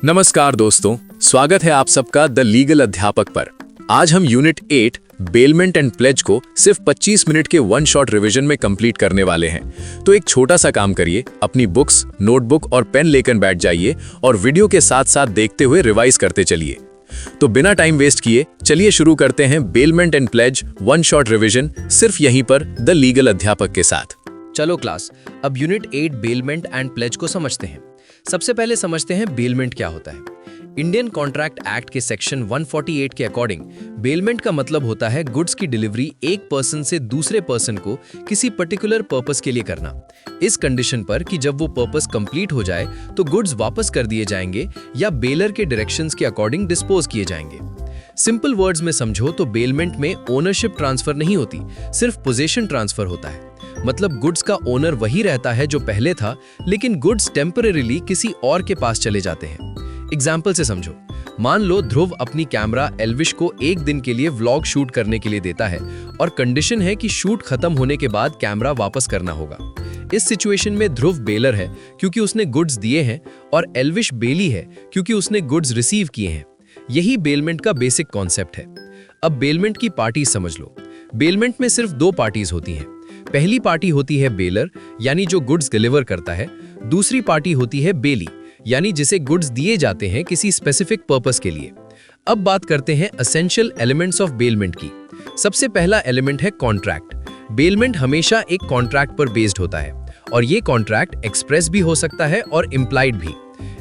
नमस्कार दोस्तों, स्वागत है आप सबका द लीगल अध्यापक पर। आज हम यूनिट 8 बेलमेंट एंड प्लेज को सिर्फ 25 मिनट के वन शॉट रिवीजन में कंप्लीट करने वाले हैं। तो एक छोटा सा काम करिए, अपनी बुक्स, नोटबुक और पेन लेकर बैठ जाइए और वीडियो के साथ साथ देखते हुए रिवाइज करते चलिए। तो बिना टाइम वेस्ट किए चलिए शुरू करते हैं bailment and pledge one shot revision सिर्फ यहीं पर द लीगल अध्यापक के साथ। चलो क्लास, अब यूनिट 8 बेलमेंट एंड प्लेज को समझते हैं। सबसे पहले समझते हैं बेलमेंट क्या होता है। इंडियन कॉन्ट्रैक्ट एक्ट के सेक्शन 148 के अकॉर्डिंग बेलमेंट का मतलब होता है गुड्स की डिलीवरी एक पर्सन से दूसरे पर्सन को किसी पर्टिकुलर पर्पस के लिए करना, इस कंडीशन पर कि जब वो पर्पस कंप्लीट हो जाए तो गुड्स वापस कर दिए जाएंगे या बेलर के डायरेक्शंस के अकॉर्डिंग डिस्पोज किए जाएंगे। सिंपल वर्ड्स में समझो तो बेलमेंट में ओनरशिप ट्रांसफर नहीं होती, सिर्फ पोजीशन ट्रांसफर होता है। मतलब गुड्स का ओनर वही रहता है जो पहले था, लेकिन गुड्स टेम्परेरीली किसी और के पास चले जाते हैं। एग्जाम्पल से समझो, मान लो ध्रुव अपनी कैमरा एल्विश को एक दिन के लिए व्लॉग शूट करने के लिए देता है और कंडीशन है कि शूट खत्म होने के बाद कैमरा वापस करना होगा। इस सिचुएशन में ध्रुव बेलर है क्योंकि उसने गुड्स दिए हैं और एल्विश बेली है क्योंकि उसने गुड्स रिसीव किए हैं। यही बेलमेंट का बेसिक कॉन्सेप्ट है। अब बेलमेंट की पार्टी समझ लो। बेलमेंट में सिर्फ दो पार्टीज होती हैं। पहली पार्टी होती है बेलर, यानी जो गुड्स डिलीवर करता है। दूसरी पार्टी होती है बेली, यानी जिसे गुड्स दिए जाते हैं किसी स्पेसिफिक पर्पस के लिए। अब बात करते हैं एसेंशियल एलिमेंट्स ऑफ बेलमेंट की। सबसे पहला एलिमेंट है कॉन्ट्रैक्ट। बेलमेंट हमेशा एक कॉन्ट्रैक्ट पर बेस्ड होता है और ये कॉन्ट्रैक्ट एक्सप्रेस भी हो सकता है और इम्प्लाइड भी।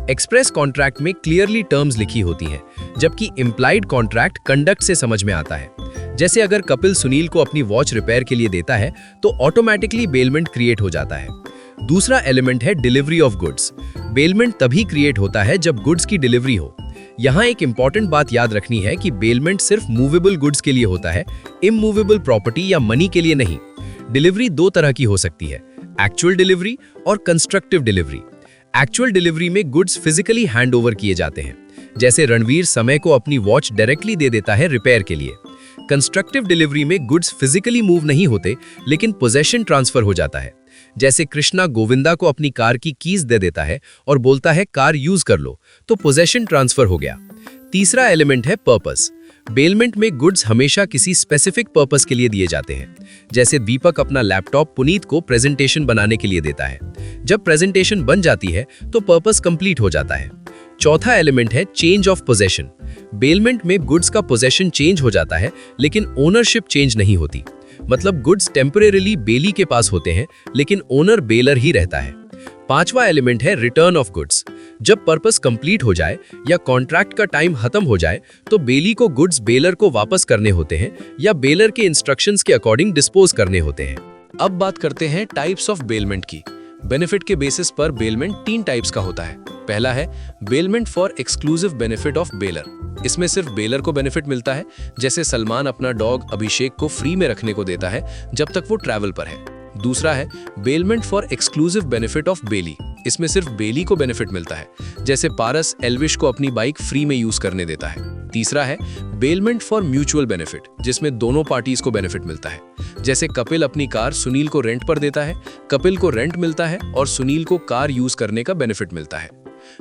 एक्सप्रेस कॉन्ट्रैक्ट में क्लियरली टर्म्स लिखी होती हैं, जबकि इम्प्लाइड कॉन्ट्रैक्ट कंडक्ट से समझ में आता है। जैसे अगर कपिल सुनील को अपनी वॉच रिपेयर के लिए देता है तो ऑटोमेटिकली बेलमेंट क्रिएट हो जाता है। दूसरा एलिमेंट है डिलीवरी ऑफ गुड्स। बेलमेंट तभी क्रिएट होता है जब गुड्स की डिलीवरी हो। यहाँ एक इंपॉर्टेंट बात याद रखनी है कि बेलमेंट सिर्फ मूवेबल गुड्स के लिए होता है, इमूवेबल प्रॉपर्टी या मनी के लिए नहीं। डिलीवरी दो तरह की हो सकती है, एक्चुअल डिलीवरी और कंस्ट्रक्टिव डिलीवरी। एक्चुअल डिलीवरी में गुड्स फिजिकली हैंड ओवर किए जाते हैं, जैसे रणवीर समय को अपनी वॉच डायरेक्टली दे देता है रिपेयर के लिए। कंस्ट्रक्टिव डिलीवरी में गुड्स फिजिकली मूव नहीं होते, लेकिन पोजेशन ट्रांसफर हो जाता है। जैसे कृष्णा गोविंदा को अपनी कार की कीज दे देता है और बोलता है कार यूज कर लो, तो पोजेशन ट्रांसफर हो गया। तीसरा एलिमेंट है पर्पस। बेलमेंट में गुड्स हमेशा किसी स्पेसिफिक पर्पस के लिए दिए जाते हैं। जैसे दीपक अपना लैपटॉप पुनीत को प्रेजेंटेशन बनाने के लिए देता है। जब प्रेजेंटेशन बन जाती है तो पर्पस कंप्लीट हो जाता है। चौथा एलिमेंट है चेंज ऑफ पोजेशन। बेलमेंट में गुड्स का पोजेशन चेंज हो जाता है, लेकिन ओनरशिप चेंज नहीं होती। मतलब गुड्स टेम्परेरीली बेली के पास होते हैं, लेकिन ओनर बेलर ही रहता है। पांचवा एलिमेंट है रिटर्न ऑफ गुड्स। जब पर्पस कंप्लीट हो जाए या कॉन्ट्रैक्ट का टाइम खत्म हो जाए तो बेली को गुड्स बेलर को वापस करने होते हैं या बेलर के इंस्ट्रक्शंस के अकॉर्डिंग डिस्पोज करने होते हैं। अब बात करते हैं टाइप्स ऑफ बेलमेंट की। बेनिफिट के बेसिस पर बेलमेंट 3 टाइप्स का होता है। पहला है bailment for exclusive benefit of baler. इसमें सिर्फ बेलर को बेनिफिट मिलता है, जैसे सलमान अपना डॉग अभिषेक को फ्री में रखने को देता है जब तक वो ट्रैवल पर है। दूसरा है bailment for exclusive benefit of belly. इसमें सिर्फ बेली को बेनिफिट मिलता है, जैसे पारस एल्विश को अपनी बाइक फ्री में यूज करने देता है। तीसरा है बेलमेंट फॉर म्यूचुअल बेनिफिट, जिसमें दोनों पार्टीज को बेनिफिट मिलता है। जैसे कपिल अपनी कार सुनील को रेंट पर देता है, कपिल को रेंट मिलता है और सुनील को कार यूज करने का बेनिफिट मिलता है।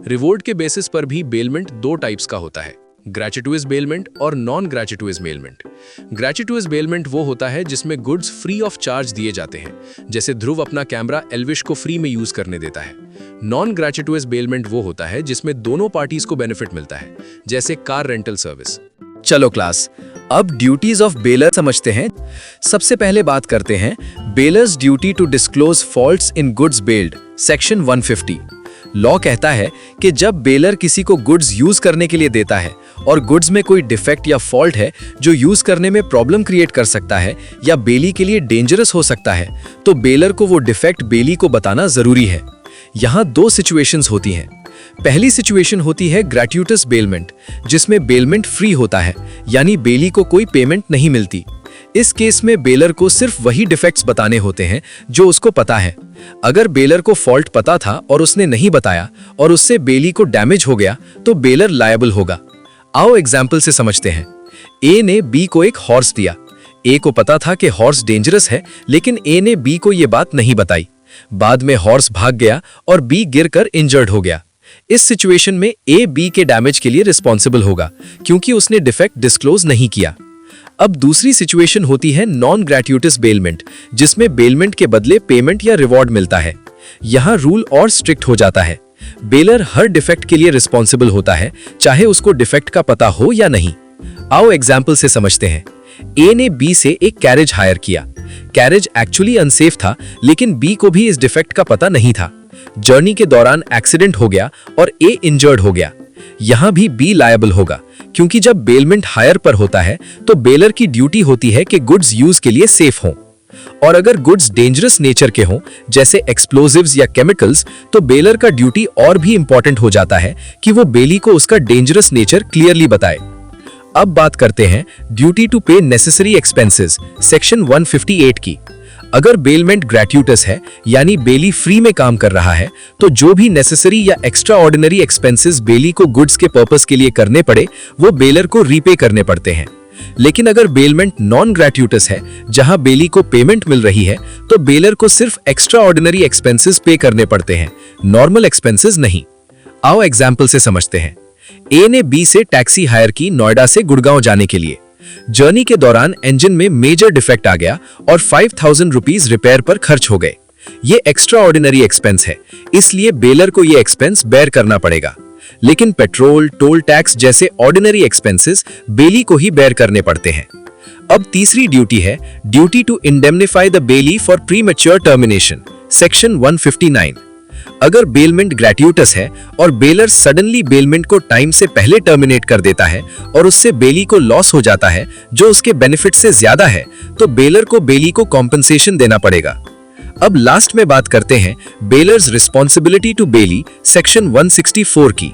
रिवॉर्ड के बेसिस पर भी बेलमेंट 2 टाइप्स का होता है, ग्रेचुइटस बेलमेंट और नॉन ग्रेचुइटस बेलमेंट। ग्रेचुइटस बेलमेंट वो होता है जिसमें गुड्स फ्री ऑफ चार्ज दिए जाते हैं, जैसे ध्रुव अपना कैमरा एल्विश को फ्री में यूज करने देता है। नॉन ग्रेचुइटस बेलमेंट वो होता है जिसमें दोनों पार्टीज को बेनिफिट मिलता है, जैसे कार रेंटल सर्विस। चलो क्लास, अब ड्यूटीज ऑफ बेलर समझते हैं। सबसे पहले बात करते हैं bailor's duty to disclose faults in goods bailed, section 150। Law कहता है कि जब बेलर किसी को गुड्स यूज करने के लिए देता है और गुड्स में कोई डिफेक्ट या फॉल्ट है जो यूज करने में प्रॉब्लम क्रिएट कर सकता है या बेली के लिए डेंजरस हो सकता है, तो बेलर को वो डिफेक्ट बेली को बताना जरूरी है। यहाँ 2 सिचुएशंस होती हैं। पहली सिचुएशन होती है ग्रेचुइटस बेलमेंट, जिसमें बेलमेंट फ्री होता है, यानी बेली को कोई पेमेंट नहीं मिलती। इस केस में बेलर को सिर्फ वही डिफेक्ट्स बताने होते हैं जो उसको पता है। अगर बेलर को फॉल्ट पता था और उसने नहीं बताया और उससे बेली को डैमेज हो गया तो बेलर लायबल होगा। आओ एग्जाम्पल से समझते हैं। ए ने बी को एक हॉर्स दिया। ए को पता था कि हॉर्स डेंजरस है, लेकिन ए ने बी को ये बात नहीं बताई। बाद में हॉर्स भाग गया और बी गिरकर इंजर्ड हो गया। इस सिचुएशन में ए बी के डैमेज के लिए रिस्पॉन्सिबल होगा क्योंकि उसने डिफेक्ट डिस्क्लोज नहीं किया। अब दूसरी सिचुएशन होती है नॉन ग्रेट्यूटस बेलमेंट, जिसमें बेलमेंट के बदले पेमेंट या रिवॉर्ड मिलता है। यहाँ रूल और स्ट्रिक्ट हो जाता है। बेलर हर डिफेक्ट के लिए रिस्पॉन्सिबल होता है, चाहे उसको डिफेक्ट का पता हो या नहीं। आओ एग्जाम्पल से समझते हैं। ए ने बी से एक कैरेज हायर किया। कैरेज एक्चुअली अनसेफ था, लेकिन बी को भी इस डिफेक्ट का पता नहीं था। जर्नी के दौरान एक्सीडेंट हो गया और ए इंजर्ड हो गया। यहां भी बी लायबल होगा, क्योंकि जब बेलमेंट हायर पर होता है तो बेलर की ड्यूटी होती है कि गुड्स यूज के लिए सेफ हों। और अगर गुड्स डेंजरस नेचर के हों, जैसे एक्सप्लोजिव्स या केमिकल्स, तो बेलर का ड्यूटी और भी इंपॉर्टेंट हो जाता है कि वो बेली को उसका डेंजरस नेचर क्लियरली बताए। अब बात करते हैं ड्यूटी टू पे नेसेसरी एक्सपेंसेस, सेक्शन 158 की। अगर बेलमेंट ग्रेट्यूटस है, यानी बेली फ्री में काम कर रहा है, तो जो भी नेसेसरी या एक्स्ट्रा ऑर्डिनरी एक्सपेंसेस बेली को गुड्स के पर्पस के लिए करने पड़े, वो बेलर को रीपे करने पड़ते हैं। लेकिन अगर बेलमेंट नॉन ग्रेट्यूटस है, जहां बेली को पेमेंट मिल रही है, तो बेलर को सिर्फ एक्स्ट्रा ऑर्डिनरी एक्सपेंसेस पे करने पड़ते हैं, नॉर्मल एक्सपेंसेस नहीं। आओ एग्जाम्पल से समझते हैं। ए ने बी से टैक्सी हायर की नोएडा से गुड़गांव जाने के लिए। जर्नी के दौरान इंजन में मेजर डिफेक्ट आ गया और 5000 रुपीज रिपेयर पर खर्च हो गए। ये एक्स्ट्रा ऑर्डिनरी एक्सपेंस है, इसलिए बेलर को ये एक्सपेंस बेयर करना पड़ेगा। लेकिन पेट्रोल, टोल टैक्स जैसे ऑर्डिनरी एक्सपेंसेस बेली को ही बेयर करने पड़ते हैं। अब तीसरी ड्यूटी है duty to indemnify the bailee for premature termination, section 159। अगर बेलमेंट ग्रेट्यूटस है और बेलर सडनली बेलमेंट को टाइम से पहले टर्मिनेट कर देता है और उससे बेली को लॉस हो जाता है जो उसके बेनिफिट से ज्यादा है, तो बेलर को बेली को कॉम्पनसेशन देना पड़ेगा। अब लास्ट में बात करते हैं बेलर्स रिस्पॉन्सिबिलिटी टू बेली, सेक्शन 164 की।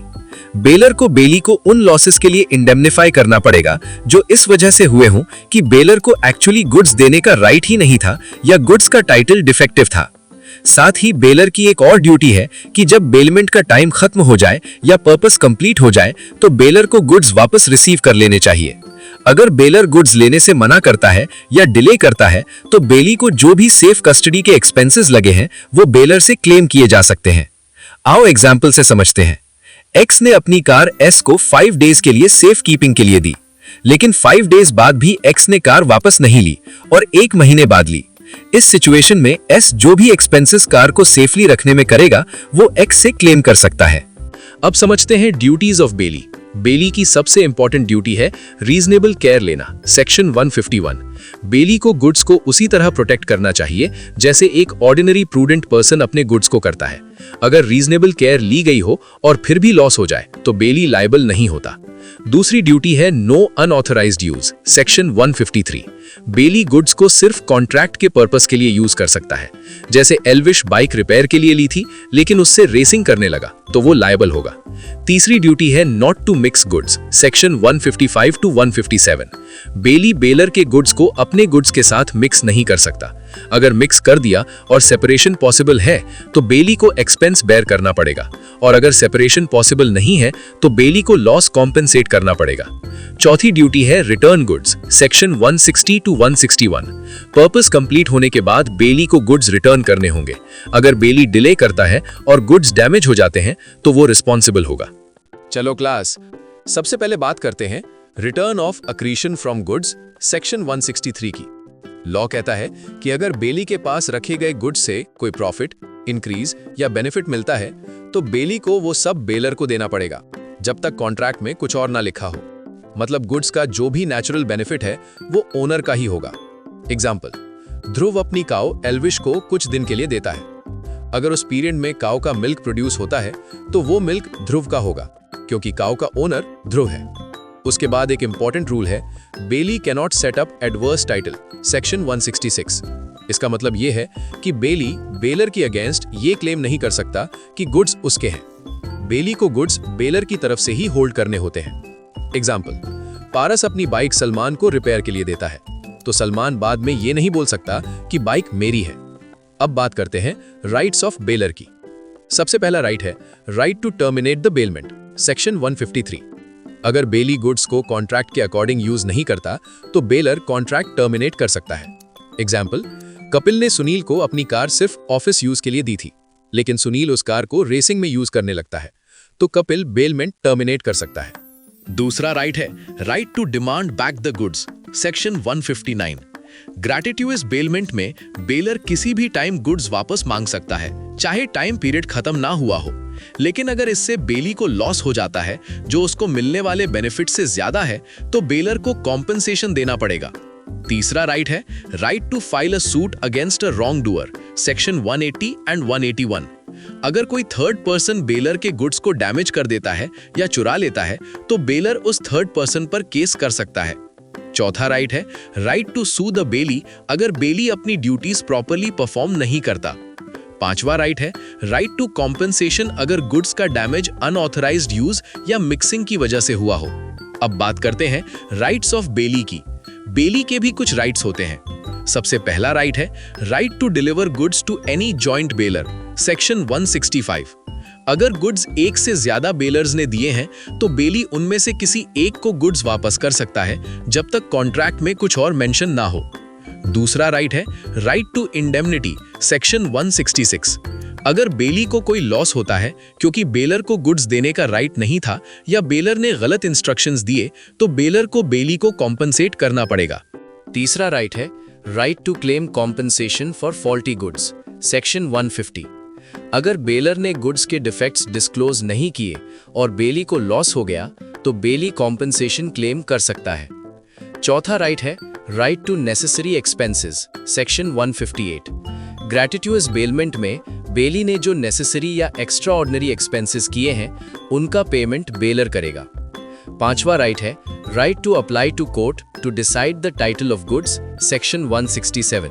बेलर को बेली को उन लॉसेस के लिए इंडेमनिफाई करना पड़ेगा जो इस वजह से हुए हों कि बेलर को एक्चुअली गुड्स देने का राइट ही नहीं था या गुड्स का टाइटल डिफेक्टिव था। साथ ही बेलर की एक और ड्यूटी है कि जब बेलमेंट का टाइम खत्म हो जाए या पर्पस कंप्लीट हो जाए, तो बेलर को गुड्स वापस रिसीव कर लेने चाहिए। अगर बेलर गुड्स लेने से मना करता है या डिले करता है, तो बेली को जो भी सेफ कस्टडी के एक्सपेंसेस लगे हैं वो बेलर से क्लेम किए जा सकते हैं। आओ एग्जाम्पल से समझते हैं। एक्स ने अपनी कार एस को 5 डेज के लिए सेफ कीपिंग के लिए दी, लेकिन 5 डेज बाद भी एक्स ने कार वापस नहीं ली और 1 महीने बाद ली। इस सिचुएशन में एस जो भी एक्सपेंसेस कार को सेफली रखने में करेगा, वो एक्स से क्लेम कर सकता है। अब समझते हैं ड्यूटीज ऑफ बेली। बेली की सबसे इंपॉर्टेंट ड्यूटी है रीजनेबल केयर लेना, सेक्शन 151। बेली को गुड्स को उसी तरह प्रोटेक्ट करना चाहिए जैसे एक ऑर्डिनरी प्रूडेंट पर्सन अपने गुड्स को करता है। अगर रीजनेबल केयर ली गई हो और फिर भी लॉस हो जाए, तो बेली लायबल नहीं होता। दूसरी ड्यूटी है नो अनऑथराइज्ड यूज, सेक्शन 153। बेली गुड्स को सिर्फ कॉन्ट्रैक्ट के पर्पस के लिए यूज कर सकता है। जैसे एल्विश बाइक रिपेयर के लिए ली थी, लेकिन उससे रेसिंग करने लगा, तो वो लायबल होगा। तीसरी ड्यूटी है not to mix goods, section 155 to 157। Bailee bailor के गुड्स को अपने गुड्स के साथ मिक्स नहीं कर सकता। अगर मिक्स कर दिया और सेपरेशन पॉसिबल है, तो बेली को एक्सपेंस बेयर करना पड़ेगा, और अगर सेपरेशन पॉसिबल नहीं है, तो बेली को लॉस कॉम्पेंसेट करना पड़ेगा। चौथी ड्यूटी है return goods, section 160 to 161। Purpose complete होने के बाद बेली को गुड्स रिटर्न करने होंगे। अगर बेली डिले करता है और गुड्स डैमेज हो जाते हैं, तो वो रिस्पॉन्सिबल होगा। चलो क्लास, सबसे पहले बात करते हैं return of accretion from goods, section 163 की। लॉ कहता है कि अगर बेली के पास रखे गए गुड्स से कोई प्रॉफिट, इंक्रीज या बेनिफिट मिलता है, तो बेली को वो सब बेलर को देना पड़ेगा, जब तक कॉन्ट्रैक्ट में कुछ और ना लिखा हो। मतलब गुड्स का जो भी नेचुरल बेनिफिट है वो ओनर का ही होगा। एग्जाम्पल, ध्रुव अपनी काऊ एल्विश को कुछ दिन के लिए देता है। अगर उस पीरियड में काऊ का मिल्क प्रोड्यूस होता है, तो वो मिल्क ध्रुव का होगा, क्योंकि काऊ का ओनर ध्रुव है। उसके बाद एक इंपॉर्टेंट रूल है, bailee cannot set up adverse title, section 166। इसका मतलब यह है कि बेली बेलर की अगेंस्ट ये क्लेम नहीं कर सकता कि गुड्स उसके हैं। बेली को गुड्स बेलर की तरफ से ही होल्ड करने होते हैं। एग्जाम्पल, पारस अपनी बाइक सलमान को रिपेयर के लिए देता है, तो सलमान बाद में ये नहीं बोल सकता कि बाइक मेरी है। अब बात करते हैं राइट्स ऑफ बेलर की। सबसे पहला राइट है right to terminate the bailment, section 153। अगर बेली गुड्स को कॉन्ट्रैक्ट के अकॉर्डिंग यूज नहीं करता, तो बेलर कॉन्ट्रैक्ट टर्मिनेट कर सकता है। एग्जाम्पल, कपिल ने सुनील को अपनी कार सिर्फ ऑफिस यूज के लिए दी थी, लेकिन सुनील उस कार को रेसिंग में यूज करने लगता है, तो कपिल बेलमेंट टर्मिनेट कर सकता है। दूसरा राइट है right to demand back the goods, section 159। Gratuitous bailment में बेलर किसी भी टाइम गुड्स वापस मांग सकता है, चाहे टाइम पीरियड खत्म ना हुआ हो। लेकिन अगर इससे बेली को लॉस हो जाता है जो उसको मिलने वाले बेनिफिट से ज्यादा है, तो बेलर को कॉम्पेंसेशन देना पड़ेगा। तीसरा राइट है right to file a suit against a wrong doer, section 180 and 181। अगर कोई थर्ड पर्सन बेलर के गुड्स को डैमेज कर देता है या चुरा लेता है, तो बेलर उस थर्ड पर्सन पर केस कर सकता है। चौथा राइट है right to sue the bailee, अगर बेली अपनी ड्यूटीज प्रॉपरली परफॉर्म नहीं करता। पांचवा राइट है राइट टू कॉम्पेंसेशन, अगर गुड्स का डैमेज अनऑथराइज्ड यूज या मिक्सिंग की वजह से हुआ हो। अब बात करते हैं राइट्स ऑफ बेली की। बेली के भी कुछ राइट्स होते हैं। सबसे पहला राइट है right to deliver goods to any joint bailor, section 165। अगर गुड्स एक से ज्यादा बेलर्स ने दिए हैं, तो बेली उनमें से किसी एक को गुड्स वापस कर सकता है जब तक कॉन्ट्रैक्ट में कुछ और मेंशन ना हो। दूसरा राइट है राइट टू इंडेमनिटी, सेक्शन 166। अगर बेली को कोई लॉस होता है क्योंकि बेलर को गुड्स देने का राइट नहीं था या बेलर ने गलत इंस्ट्रक्शंस दिए, तो बेलर को बेली को कॉम्पनसेट करना पड़ेगा। तीसरा राइट है right to claim compensation for faulty goods, section 150। अगर बेलर ने गुड्स के डिफेक्ट्स डिस्क्लोज नहीं किए और बेली को लॉस हो गया, तो बेली कॉम्पनसेशन क्लेम कर सकता है। चौथा राइट है right to necessary expenses, section 158। Gratuitous bailment में बेली ने जो नेसेसरी या एक्स्ट्रा ऑर्डिनरी एक्सपेंसेस किए हैं, उनका पेमेंट बेलर करेगा। पांचवा राइट है right to apply to court to decide the title of goods, section 167।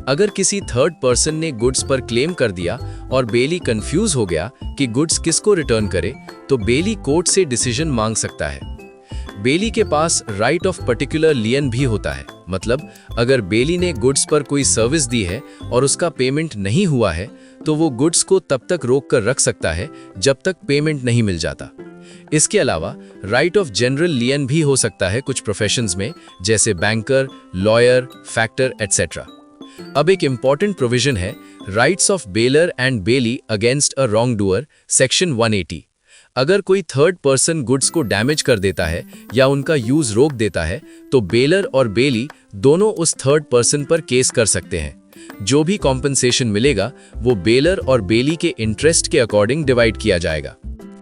अगर किसी थर्ड पर्सन ने गुड्स पर क्लेम कर दिया और बेली कंफ्यूज हो गया कि गुड्स किसको रिटर्न करे, तो बेली कोर्ट से डिसीजन मांग सकता है। बेली के पास राइट ऑफ पर्टिकुलर लियन भी होता है, मतलब अगर बेली ने गुड्स पर कोई सर्विस दी है और उसका पेमेंट नहीं हुआ है, तो वो गुड्स को तब तक रोक कर रख सकता है जब तक पेमेंट नहीं मिल जाता। इसके अलावा राइट ऑफ जनरल लियन भी हो सकता है कुछ प्रोफेशंस में, जैसे बैंकर, लॉयर, फैक्टर एटसेट्रा। अब एक इंपॉर्टेंट प्रोविजन है rights of bailor and bailee against a wrong doer, section 180। अगर कोई थर्ड पर्सन गुड्स को डैमेज कर देता है या उनका यूज रोक देता है, तो बेलर और बेली दोनों उस थर्ड पर्सन पर केस कर सकते हैं। जो भी कॉम्पनसेशन मिलेगा वो बेलर और बेली के इंटरेस्ट के अकॉर्डिंग डिवाइड किया जाएगा।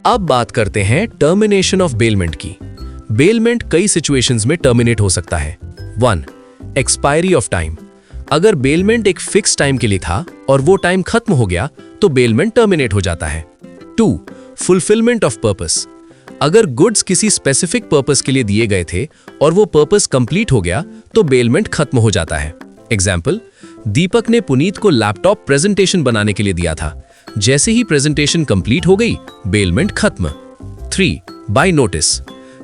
अब बात करते हैं टर्मिनेशन ऑफ बेलमेंट की। बेलमेंट कई सिचुएशंस में टर्मिनेट हो सकता है। 1. Expiry of time. अगर बेलमेंट एक फिक्स टाइम के लिए था और वो टाइम खत्म हो गया, तो बेलमेंट टर्मिनेट हो जाता है। 2. Fulfilment of purpose. अगर गुड्स किसी स्पेसिफिक पर्पस के लिए दिए गए थे और वो पर्पस कंप्लीट हो गया, तो बेलमेंट खत्म हो जाता है। एग्जाम्पल, दीपक ने पुनीत को लैपटॉप प्रेजेंटेशन बनाने के लिए दिया था। जैसे ही प्रेजेंटेशन कंप्लीट हो गई, बेलमेंट खत्म। 3. By notice.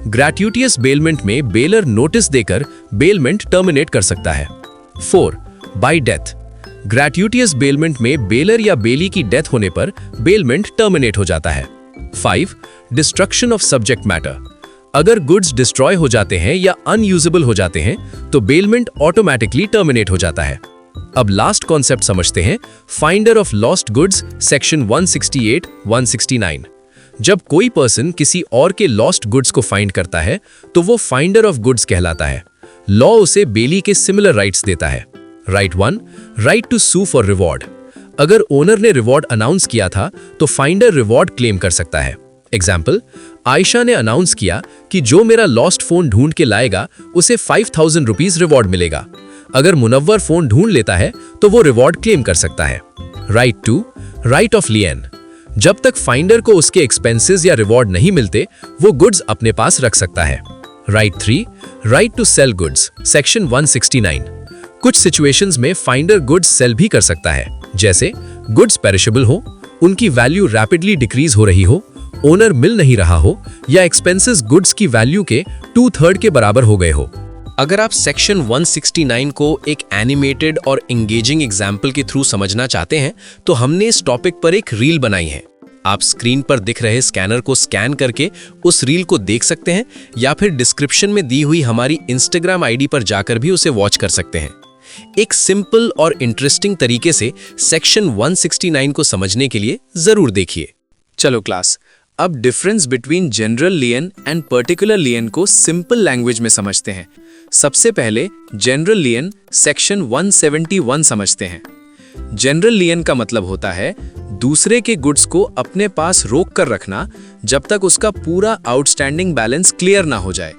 ग्रैट्यूटियस बेलमेंट में बेलर नोटिस देकर बेलमेंट टर्मिनेट कर सकता है। 4. By death. ग्रैट्यूटियस बेलमेंट में बेलर या बेली की डेथ होने पर बेलमेंट टर्मिनेट हो जाता है। 5. Destruction of subject matter. अगर गुड्स डिस्ट्रॉय हो जाते हैं या अनयूजेबल हो जाते हैं, तो बेलमेंट ऑटोमेटिकली टर्मिनेट हो जाता है। अब लास्ट कॉन्सेप्ट समझते हैं, finder of lost goods, section 168, 169। जब कोई पर्सन किसी और के लॉस्ट गुड्स को फाइंड करता है, तो वो फाइंडर ऑफ गुड्स कहलाता है। लॉ उसे बेली के सिमिलर राइट्स देता है। Right 1, right to sue for reward. अगर ओनर ने रिवॉर्ड अनाउंस किया था, तो फाइंडर रिवॉर्ड क्लेम कर सकता है। एग्जाम्पल, आयशा ने अनाउंस किया कि जो मेरा लॉस्ट फोन ढूंढ के लाएगा उसे 5000 रुपीज रिवॉर्ड मिलेगा। अगर मुनव्वर फोन ढूंढ लेता है, तो वो रिवॉर्ड क्लेम कर सकता है। Right 2, right of लियन। जब तक फाइंडर को उसके एक्सपेंसेस या रिवॉर्ड नहीं मिलते, वो गुड्स अपने पास रख सकता है। Right 3, right to sell goods, section 169। कुछ सिचुएशंस में फाइंडर गुड्स सेल भी कर सकता है, जैसे गुड्स पेरिशेबल हो, उनकी वैल्यू रैपिडली डिक्रीज हो रही हो, ओनर मिल नहीं रहा हो, या एक्सपेंसेस गुड्स की वैल्यू के 2/3 के बराबर हो गए हो। अगर आप सेक्शन 169 को एक एनिमेटेड और एंगेजिंग एग्जाम्पल के थ्रू समझना चाहते हैं, तो हमने इस टॉपिक पर एक रील बनाई है। आप स्क्रीन पर दिख रहे स्कैनर को स्कैन करके उस रील को देख सकते हैं, या फिर डिस्क्रिप्शन में दी हुई हमारी इंस्टाग्राम आईडी पर जाकर भी उसे वॉच कर सकते हैं। एक सिंपल और इंटरेस्टिंग तरीके से सेक्शन 169 को समझने के लिए जरूर देखिए। चलो क्लास, अब difference between general lien and particular lien को सिंपल लैंग्वेज में समझते हैं। सबसे पहले जनरल लियन सेक्शन 171 समझते हैं। जनरल लियन का मतलब होता है दूसरे के गुड्स को अपने पास रोक कर रखना जब तक उसका पूरा आउटस्टैंडिंग बैलेंस क्लियर ना हो जाए।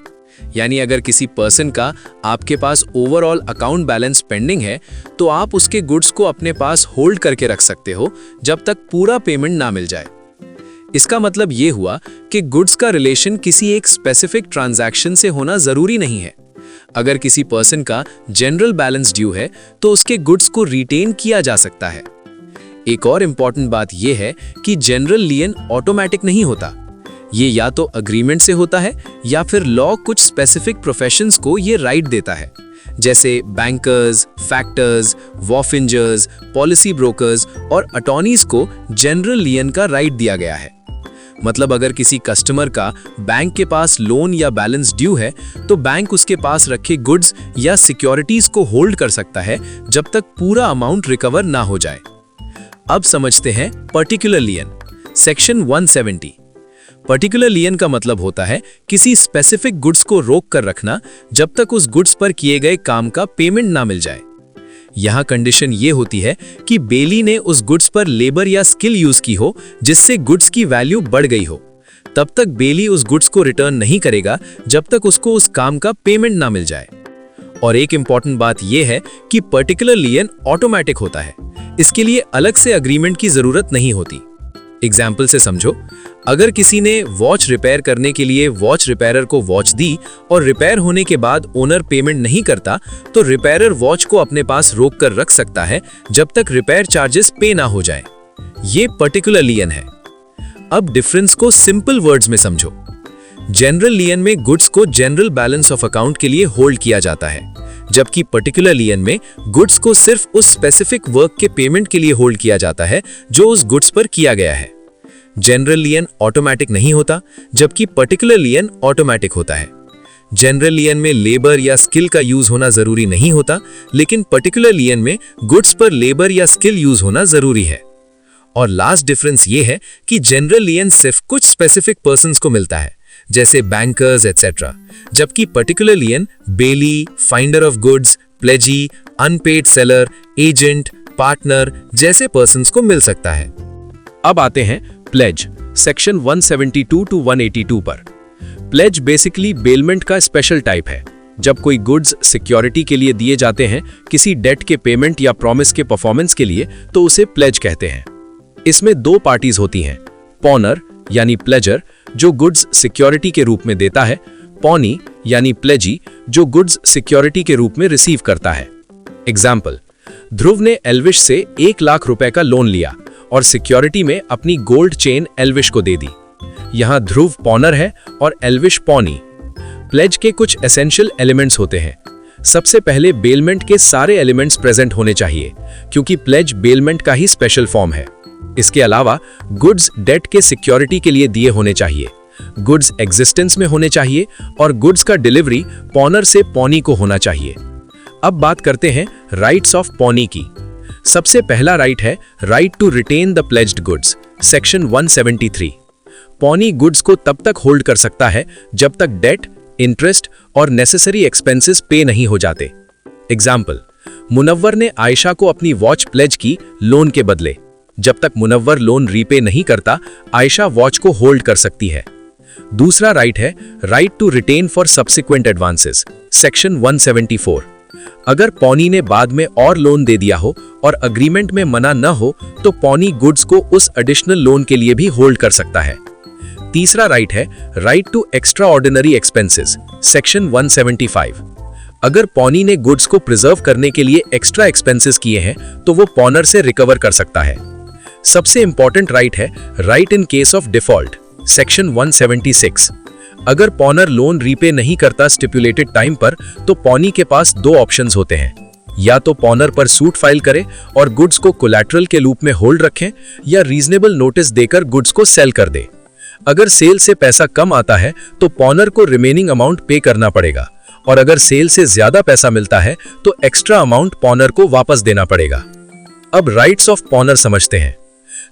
यानी अगर किसी पर्सन का आपके पास ओवरऑल अकाउंट बैलेंस पेंडिंग है तो आप उसके गुड्स को अपने पास होल्ड करके रख सकते हो जब तक पूरा पेमेंट ना मिल जाए। इसका मतलब ये हुआ कि गुड्स का रिलेशन किसी एक स्पेसिफिक ट्रांजैक्शन से होना जरूरी नहीं है। अगर किसी पर्सन का जनरल बैलेंस ड्यू है तो उसके गुड्स को रिटेन किया जा सकता है। एक और इंपॉर्टेंट बात यह है कि जनरल लियन ऑटोमेटिक नहीं होता। ये या तो अग्रीमेंट से होता है या फिर लॉ कुछ स्पेसिफिक प्रोफेशंस को ये राइट देता है, जैसे बैंकर्स, फैक्टर्स, वॉफिंजर्स, पॉलिसी ब्रोकर्स और अटॉर्नीज को जनरल लियन का राइट दिया गया है। मतलब अगर किसी कस्टमर का बैंक के पास लोन या बैलेंस ड्यू है तो बैंक उसके पास रखे गुड्स या सिक्योरिटीज को होल्ड कर सकता है जब तक पूरा अमाउंट रिकवर ना हो जाए। अब समझते हैं पर्टिकुलर लियन सेक्शन 170। पर्टिकुलर लियन का मतलब होता है किसी स्पेसिफिक गुड्स को रोक कर रखना जब तक उस गुड्स पर किए गए काम का पेमेंट ना मिल जाए। यहां कंडीशन ये होती है कि बेली ने उस गुड्स पर लेबर या स्किल यूज की हो जिससे गुड्स की वैल्यू बढ़ गई हो। तब तक बेली उस गुड्स को रिटर्न नहीं करेगा जब तक उसको उस काम का पेमेंट ना मिल जाए। और एक इंपॉर्टेंट बात यह है कि पर्टिकुलर लियन ऑटोमेटिक होता है। इसके लिए अलग से अग्रीमेंट की जरूरत नहीं होती। एग्जाम्पल से समझो, अगर किसी ने वॉच रिपेयर करने के लिए वॉच रिपेयरर को वॉच दी और रिपेयर होने के बाद ओनर पेमेंट नहीं करता तो रिपेयरर वॉच को अपने पास रोक कर रख सकता है जब तक रिपेयर चार्जेस पे ना हो जाए। ये पर्टिकुलर लियन है। अब डिफरेंस को सिंपल वर्ड्स में समझो। जनरल लियन में गुड्स को जनरल बैलेंस ऑफ अकाउंट के लिए होल्ड किया जाता है, जबकि पर्टिकुलर लियन में गुड्स को सिर्फ उस स्पेसिफिक वर्क के पेमेंट के लिए होल्ड किया जाता है जो उस गुड्स पर किया गया है। जनरल लियन ऑटोमेटिक नहीं होता जबकि पर्टिकुलर लियन ऑटोमेटिक होता है। जनरल लियन में लेबर या स्किल का यूज होना जरूरी नहीं होता, लेकिन पर्टिकुलर लियन में गुड्स पर लेबर या स्किल यूज होना जरूरी है। और लास्ट डिफरेंस ये है कि जनरल लियन सिर्फ कुछ स्पेसिफिक पर्संस को मिलता है, जैसे बैंकर्स एटसेट्रा, जबकि particular lien bailee, finder of goods, pledgee, unpaid seller, agent, partner जैसे पर्संस को मिल सकता है। अब आते हैं प्लेज सेक्शन 172 टू 182 पर। प्लेज बेसिकली बेलमेंट का स्पेशल टाइप है। जब कोई गुड्स सिक्योरिटी के लिए दिए जाते हैं किसी डेट के पेमेंट या प्रॉमिस के परफॉर्मेंस के लिए तो उसे प्लेज कहते हैं। इसमें दो पार्टीज होती हैं, पॉनर यानी प्लेजर जो गुड्स सिक्योरिटी के रूप में देता है, पॉनी यानी प्लेजी जो गुड्स सिक्योरिटी के रूप में रिसीव करता है। एग्जाम्पल, ध्रुव ने एल्विश से 1 लाख रुपए का लोन लिया और सिक्योरिटी में अपनी गोल्ड चेन एल्विश को दे दी। यहां ध्रुव पॉनर है और एल्विश पॉनी। प्लेज के कुछ एसेंशियल एलिमेंट्स होते हैं। सबसे पहले बेलमेंट के सारे एलिमेंट्स प्रेजेंट होने चाहिए क्योंकि प्लेज बेलमेंट का ही स्पेशल फॉर्म है। इसके अलावा गुड्स डेट के सिक्योरिटी के लिए दिए होने चाहिए, गुड्स एग्जिस्टेंस में होने चाहिए और गुड्स का डिलीवरी पॉनर से पॉनी को होना चाहिए। अब बात करते हैं राइट्स ऑफ पॉनी की। सबसे पहला राइट है right to retain the pledged goods section 173। Pawnee goods को तब तक होल्ड कर सकता है जब तक डेट, इंटरेस्ट और नेसेसरी एक्सपेंसेस पे नहीं हो जाते। एग्जाम्पल, मुनव्वर ने आयशा को अपनी वॉच प्लेज की लोन के बदले। जब तक मुनव्वर लोन रीपे नहीं करता आयशा वॉच को होल्ड कर सकती है। दूसरा राइट है right to retain for subsequent advances section 174। अगर पॉनी ने बाद में और लोन दे दिया हो और अग्रीमेंट में मना न हो तो पॉनी गुड्स को उस एडिशनल लोन के लिए भी होल्ड कर सकता है। तीसरा राइट है right to extraordinary expenses section 175। अगर पॉनी ने गुड्स को प्रिजर्व करने के लिए एक्स्ट्रा एक्सपेंसेस किए हैं तो वो पॉनर से रिकवर कर सकता है। सबसे इंपॉर्टेंट राइट है right in case of default section 176। अगर पॉनर लोन रीपे नहीं करता स्टिपुलेटेड टाइम पर तो पॉनी के पास दो ऑप्शंस होते हैं, या तो पॉनर पर सूट फाइल करे और गुड्स को कोलैटरल के रूप में होल्ड रखें या रीजनेबल नोटिस देकर गुड्स को सेल कर दे। अगर सेल से पैसा कम आता है तो पॉनर को रिमेनिंग अमाउंट पे करना पड़ेगा और अगर सेल से ज्यादा पैसा मिलता है तो एक्स्ट्रा अमाउंट पॉनर को वापस देना पड़ेगा। अब राइट्स ऑफ पॉनर समझते हैं।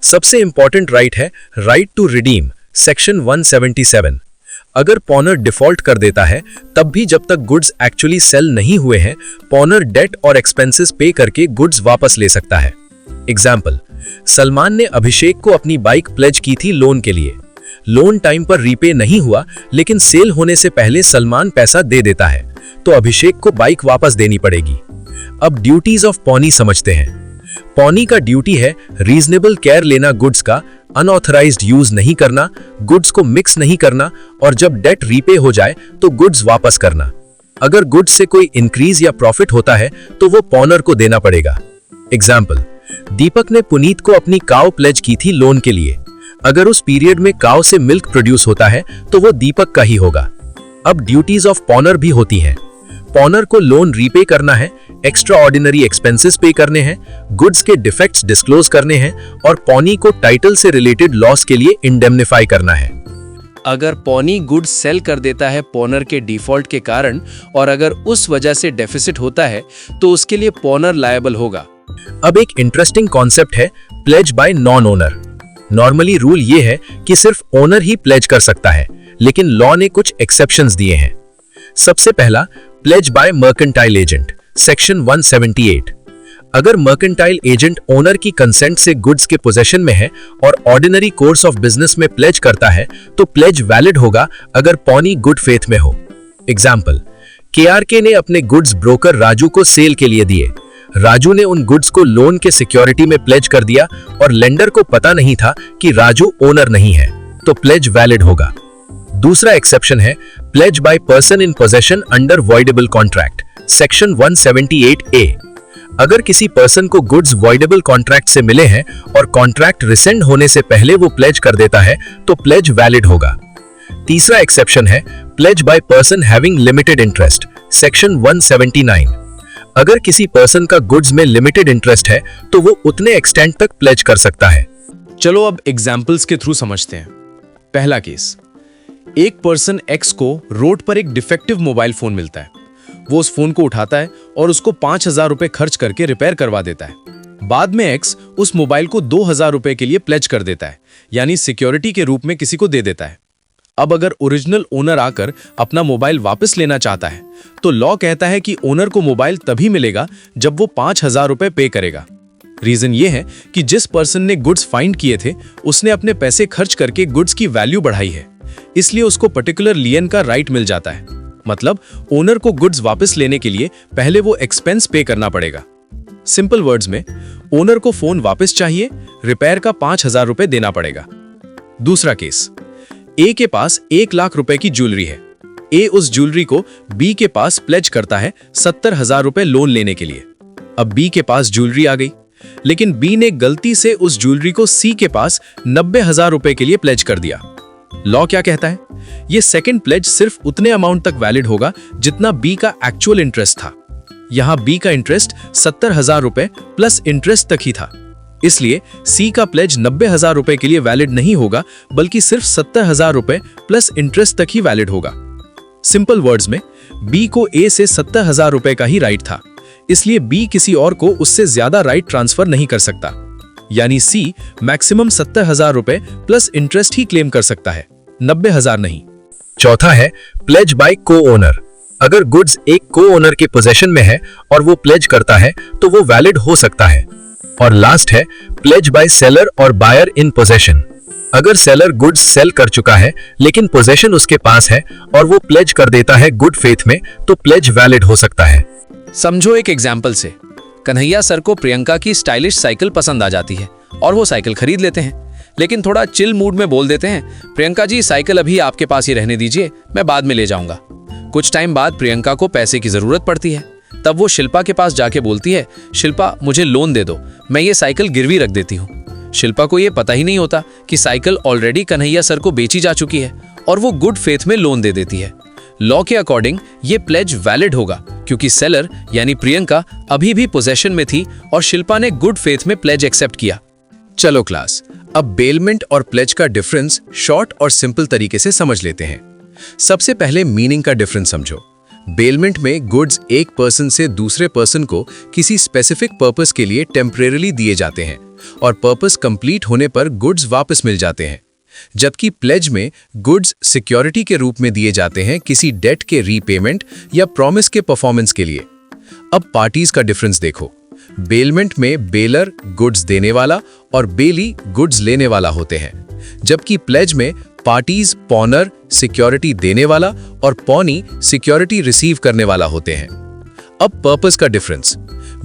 सबसे इंपॉर्टेंट राइट है राइट टू रिडीम सेक्शन 177, अगर पॉनर डिफॉल्ट कर देता है तब भी जब तक गुड्स एक्चुअली सेल नहीं हुए हैं, पॉनर डेट और एक्सपेंसेस पे करके गुड्स वापस ले सकता है। एग्जाम्पल, सलमान ने अभिषेक को अपनी बाइक प्लेज की थी लोन के लिए। लोन टाइम पर रीपे नहीं हुआ, लेकिन सेल होने से पहले सलमान पैसा दे देता है, तो अभिषेक को बाइक वापस देनी पड़ेगी। अब ड्यूटीज ऑफ पॉनी समझते हैं। पॉनी का ड्यूटी है रीजनेबल केयर लेना गुड्स का, अनऑथराइज्ड यूज नहीं करना, गुड्स को मिक्स नहीं करना, और जब डेट रीपे हो जाए तो गुड्स वापस करना। अगर गुड्स से कोई इंक्रीज या प्रॉफिट होता है तो वो पॉनर को देना पड़ेगा। एग्जाम्पल, दीपक ने पुनीत को अपनी काव प्लेज की थी लोन के लिए। अगर उस पीरियड में काव से मिल्क प्रोड्यूस होता है तो वो दीपक का ही होगा। अब ड्यूटीज ऑफ पॉनर भी होती हैं। पॉनर को लोन रीपे करना है, एक्स्ट्रा ऑर्डिनरी एक्सपेंसेस पे करने हैं, गुड्स के डिफेक्ट्स डिस्क्लोज करने हैं, और पॉनी को टाइटल से रिलेटेड लॉस के लिए इंडेमनिफाई करना है। अगर पॉनी गुड्स सेल कर देता है पॉनर के डिफॉल्ट के कारण, और अगर उस वजह से डेफिसिट होता है, तो उसके लिए पॉनर लायबल होगा। अब एक इंटरेस्टिंग कॉन्सेप्ट है pledge by non owner. Normally rule ये है कि सिर्फ ओनर ही प्लेज कर सकता है, लेकिन लॉ ने कुछ एक्सेप्शंस दिए हैं। सबसे पहला, pledge by mercantile agent, section 178। अगर मर्केंटाइल एजेंट ओनर की कंसेंट से गुड्स के पोजेशन में है और ऑर्डिनरी कोर्स ऑफ बिजनेस में प्लेज करता है, तो प्लेज वैलिड होगा अगर पॉनी गुड फेथ में हो। एग्जाम्पल, केआरके ने अपने गुड्स ब्रोकर राजू को सेल के लिए दिए। राजू ने उन गुड्स को लोन के सिक्योरिटी में प्लेज कर दिया और लेंडर को पता नहीं था कि राजू ओनर नहीं है, तो प्लेज वैलिड होगा। दूसरा एक्सेप्शन है pledge by person in possession under voidable contract, section 178A। अगर किसी पर्सन को गुड्स वॉइडेबल कॉन्ट्रैक्ट से मिले हैं और कॉन्ट्रैक्ट रिसेंड होने से पहले वो प्लेज कर देता है, तो प्लेज वैलिड होगा। तीसरा एक्सेप्शन है pledge by person having limited interest, section 179। अगर किसी पर्सन का गुड्स में लिमिटेड इंटरेस्ट है तो वो उतने एक्सटेंट तक प्लेज कर सकता है। चलो अब एग्जाम्पल्स के थ्रू समझते हैं। पहला केस, एक पर्सन एक्स को रोड पर एक डिफेक्टिव मोबाइल फोन मिलता है। वो उस फोन को उठाता है और उसको 5,000 रुपए खर्च करके रिपेयर करवा देता है। बाद में एक्स उस मोबाइल को 2,000 रुपए के लिए प्लेज कर देता है, यानी सिक्योरिटी के रूप में किसी को दे देता है। अब अगर ओरिजिनल ओनर आकर अपना मोबाइल वापस लेना चाहता है, तो लॉ कहता है कि ओनर को मोबाइल तभी मिलेगा जब वो 5,000 रुपए पे करेगा। रीजन ये है कि जिस पर्सन ने गुड्स फाइंड किए थे, उसने अपने पैसे खर्च करके गुड्स की वैल्यू बढ़ाई है, इसलिए उसको पर्टिकुलर लियन का राइट मिल जाता है। मतलब ओनर को गुड्स वापस लेने के लिए पहले वो एक्सपेंस पे करना पड़ेगा। सिंपल वर्ड्स में, ओनर को फोन वापस चाहिए, रिपेयर का 5,000 रुपए देना पड़ेगा। दूसरा केस, ए के पास 1 लाख रुपए की ज्वेलरी है। ए उस ज्वेलरी को बी के पास प्लेज करता है 70,000 रुपए लोन लेने के लिए। अब बी के पास ज्वेलरी आ गई, लेकिन बी ने गलती से उस ज्वेलरी को सी के पास 90,000 रुपए के लिए प्लेज कर दिया। लॉ क्या कहता है? ये सेकंड प्लेज सिर्फ उतने अमाउंट तक वैलिड होगा जितना बी का एक्चुअल इंटरेस्ट था। यहां बी का इंटरेस्ट 70,000 रुपए प्लस इंटरेस्ट तक ही था, इसलिए सी का प्लेज 90,000 रुपए के लिए वैलिड नहीं होगा, बल्कि सिर्फ 70,000 रुपए प्लस इंटरेस्ट तक ही वैलिड होगा। सिंपल वर्ड्स में, बी को ए से 70,000 रुपए का ही राइट था, इसलिए बी किसी और को उससे ज्यादा राइट ट्रांसफर नहीं कर सकता, यानी सी मैक्सिमम 70,000 रुपए प्लस इंटरेस्ट ही क्लेम कर सकता है, 90,000 नहीं। चौथा है प्लेज बाय को ओनर। अगर गुड्स एक को ओनर के पोजेशन में है और वो प्लेज करता है तो वो वैलिड हो सकता है। और लास्ट है प्लेज बाय सेलर और बायर इन पोजेशन। अगर सेलर गुड्स सेल कर चुका है लेकिन पोजेशन उसके पास है और वो प्लेज कर देता है गुड फेथ में, तो प्लेज वैलिड हो सकता है। समझो एक एग्जाम्पल से, कन्हैया सर को प्रियंका की स्टाइलिश साइकिल पसंद आ जाती है और वो साइकिल खरीद लेते हैं, लेकिन थोड़ा चिल मूड में बोल देते हैं, प्रियंका जी साइकिल अभी आपके पास ही रहने दीजिए, मैं बाद में ले जाऊंगा। कुछ टाइम बाद प्रियंका को पैसे की जरूरत पड़ती है, तब वो शिल्पा के पास जाके बोलती है, शिल्पा मुझे लोन दे दो, मैं ये साइकिल गिरवी रख देती हूँ। शिल्पा को ये पता ही नहीं होता कि साइकिल ऑलरेडी कन्हैया सर को बेची जा चुकी है और वो गुड फेथ में लोन दे देती है। लॉ के अकॉर्डिंग ये प्लेज वैलिड होगा क्योंकि सेलर यानी प्रियंका अभी भी पोजेशन में थी और शिल्पा ने गुड फेथ में प्लेज एक्सेप्ट किया। चलो क्लास, अब बेलमेंट और प्लेज का डिफरेंस शॉर्ट और सिंपल तरीके से समझ लेते हैं। सबसे पहले मीनिंग का डिफरेंस समझो। बेलमेंट में गुड्स एक पर्सन से दूसरे पर्सन को किसी स्पेसिफिक पर्पस के लिए टेम्परेरीली दिए जाते हैं और पर्पस कंप्लीट होने पर गुड्स वापस मिल जाते हैं। जबकि प्लेज में गुड्स सिक्योरिटी के रूप में दिए जाते हैं किसी डेट के रीपेमेंट या प्रॉमिस के परफॉर्मेंस के लिए। अब पार्टीज का डिफरेंस देखो। बेलमेंट में बेलर गुड्स देने वाला और बेली गुड्स लेने वाला होते हैं, जबकि प्लेज में पार्टीज पॉनर सिक्योरिटी देने वाला और पॉनी सिक्योरिटी रिसीव करने वाला होते हैं। अब पर्पस का डिफरेंस।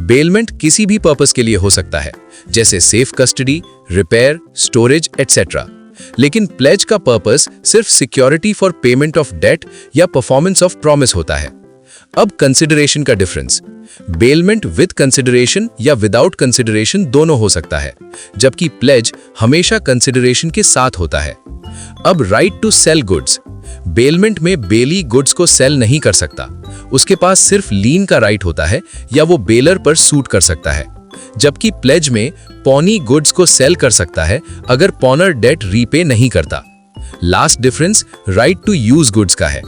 बेलमेंट किसी भी पर्पस के लिए हो सकता है, जैसे safe custody, repair, storage etcetera. लेकिन प्लेज का पर्पस सिर्फ security for payment of debt या परफॉर्मेंस ऑफ प्रॉमिस होता है। अब कंसिडरेशन का डिफरेंस। बेलमेंट विद कंसिडरेशन या विदाउट कंसिडरेशन दोनों हो सकता है, जबकि प्लेज हमेशा कंसिडरेशन के साथ होता है। अब right to sell goods. Bailment में बेली गुड्स को सेल नहीं कर सकता, उसके पास सिर्फ लीन का राइट होता है या वो बेलर पर सूट कर सकता है, जबकि प्लेज में पॉनी गुड्स को सेल कर सकता है अगर पॉनर डेट रीपे नहीं करता। Last difference right to use goods का है।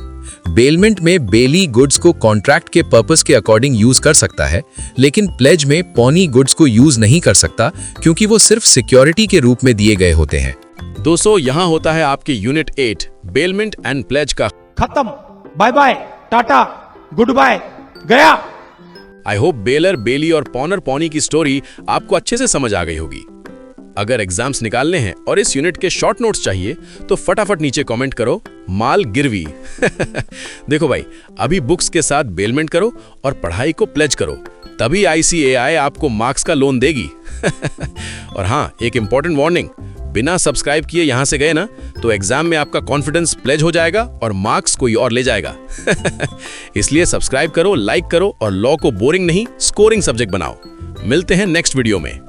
बेलमेंट में बेली गुड्स को कॉन्ट्रैक्ट के पर्पस के अकॉर्डिंग यूज कर सकता है, लेकिन प्लेज में पॉनी गुड्स को यूज नहीं कर सकता क्योंकि वो सिर्फ सिक्योरिटी के रूप में दिए गए होते हैं। दोस्तों, यहाँ होता है आपकी यूनिट 8 बेलमेंट एंड प्लेज का खत्म। Bye bye, tata, goodbye, गया। आई होप बेलर, बेली और पॉनर पॉनी की स्टोरी आपको अच्छे से समझ आ गई होगी। अगर एग्जाम्स निकालने हैं और इस यूनिट के शॉर्ट नोट्स चाहिए तो फटाफट नीचे कमेंट करो माल गिरवी। देखो भाई, अभी बुक्स के साथ बेलमेंट करो और पढ़ाई को प्लेज करो, तभी ICAI आपको मार्क्स का लोन देगी। और हाँ, एक इंपॉर्टेंट वार्निंग, बिना सब्सक्राइब किए यहां से गए ना तो एग्जाम में आपका कॉन्फिडेंस प्लेज हो जाएगा और मार्क्स कोई और ले जाएगा। इसलिए सब्सक्राइब करो, लाइक करो और लॉ को बोरिंग नहीं स्कोरिंग सब्जेक्ट बनाओ। मिलते हैं नेक्स्ट वीडियो में।